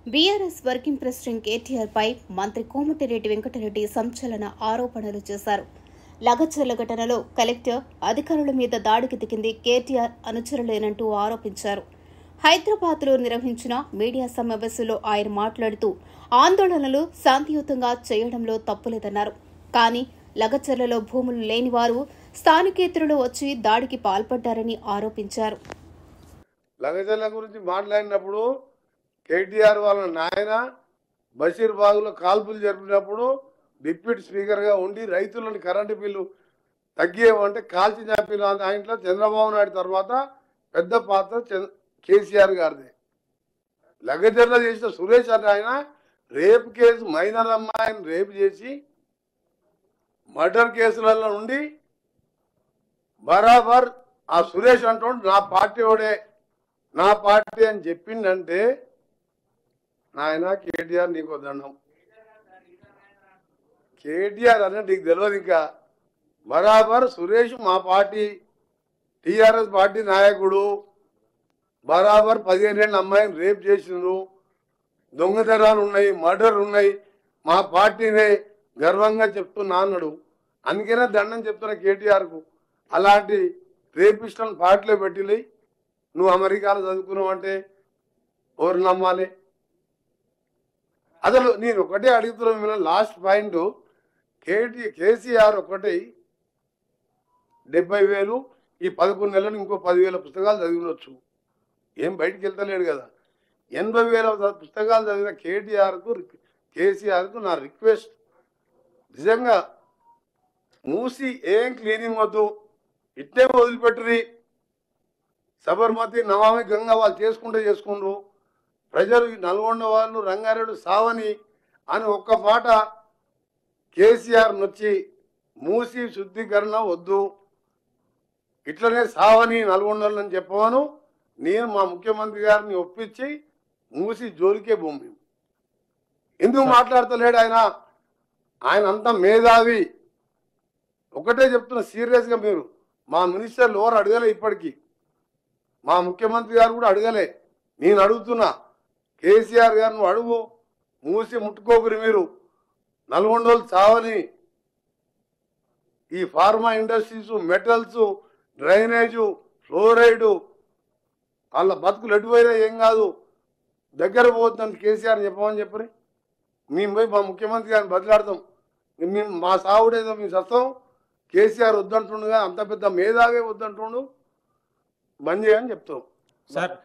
BRS working president KTR పై మంత్రి కోమటిరెడ్డి వెంకటరెడ్డి సంచలన ఆరోపణలు చేశారు. లగచర్ల ఘటనలో కలెక్టర్ అధికారుల మీద దాడికి దిగింది కేటీఆర్ అనుచరులేనంటూ ఆరోపించారు. హైదరాబాద్లో నిర్వహించిన మీడియా సమావేశంలో ఆయన మాట్లాడుతూ ఆందోళనలు శాంతియుతంగా చేయడంలో తప్పులేదన్నారు. కానీ లగచర్లలో భూములు లేని వారు స్థానికేతరులు వచ్చి దాడికి పాల్పడ్డారని ఆరోపించారు. లగచర్ల గురించి మాట్లాడినప్పుడు కేటీఆర్ వాళ్ళ నాయన బషీర్బాగ్లో కాల్పులు జరిపినప్పుడు డిప్యూటీ స్పీకర్గా ఉండి రైతులను కరెంటు బిల్లు తగ్గియమంటే కాల్చి చంపిన దాంట్లో చంద్రబాబు నాయుడు తర్వాత పెద్ద పాత్ర కేసీఆర్ గారిది. లగచర్ల చేసిన సురేష్ అని ఆయన రేపు కేసు మైనర్ అమ్మాయిని రేపు చేసి మర్డర్ కేసులలో నుండి బరాబర్ ఆ సురేష్ అంటుండు నా పార్టీ వాడే నా పార్టీ అని చెప్పిండంటే నాయన కేటీఆర్ నీకు దండం. కేటీఆర్ అన్న నీకు తెలియదు. ఇంకా బరాబర్ సురేష్ మా పార్టీ టీఆర్ఎస్ పార్టీ నాయకుడు బరాబర్ 15 ఏళ్ళ అమ్మాయిని రేప్ చేసిండ్రు, దొంగతనాలు ఉన్నాయి, మర్డర్ ఉన్నాయి, మా పార్టీనే గర్వంగా చెప్తున్నా అన్నాడు. అందుకనే దండం చెప్తున్నా కేటీఆర్కు. అలాంటి రేపిస్టులను పార్టీలో పెట్టి నువ్వు అమెరికాలో చదువుకున్నావు అంటే ఎవరు నమ్మాలి? అసలు నేను ఒకటే అడుగుతున్నా, లాస్ట్ పాయింట్ కేసీఆర్ ఒకటి 70,000 ఈ 11 నెలలు ఇంకో 10,000 పుస్తకాలు చదివినొచ్చు, ఏం బయటికి వెళ్తలేడు కదా. 80,000 పుస్తకాలు చదివిన కేసీఆర్కు నా రిక్వెస్ట్, నిజంగా మూసి ఏం క్లీనింగ్ వద్దు, ఇట్టే వదిలిపెట్టురి. సబర్మతి నమామి గంగా వాళ్ళు చేసుకుండ్రు. ప్రజలు నల్గొండ వాళ్ళు రంగారెడ్డి సావని అని ఒక్క మాట కేసీఆర్ నొచ్చి మూసి శుద్ధీకరణ వద్దు, ఇట్లనే సావని నల్గొండలని చెప్పవను నేను మా ముఖ్యమంత్రి గారిని ఒప్పించి మూసి జోలికే భూమి. ఎందుకు మాట్లాడతలేడు ఆయన? ఆయన అంతా మేధావి. ఒకటే చెప్తున్నా సీరియస్గా, మీరు మా మినిస్టర్లు ఎవరు అడగలే, ఇప్పటికీ మా ముఖ్యమంత్రి గారు కూడా అడగలే. నేను అడుగుతున్నా కేసీఆర్ గారు, నువ్వు అడుగు, మూసి ముట్టుకోకరి మీరు. నల్గొండలు చావని ఈ pharma industries, metals, drainage, fluoride, వాళ్ళ బతుకులు ఎటుపోయినా ఏం కాదు, దగ్గర పోతుందని కేసీఆర్ చెప్పమని చెప్పని మేము పోయి మా ముఖ్యమంత్రి గారిని బదిలాడతాం. మేము మా సావుడేదో మేము సస్తాం. కేసీఆర్ వద్దంటుండగా అంత పెద్ద మేధావే వద్దంటుండు, బంద్ చేయని చెప్తాం సార్.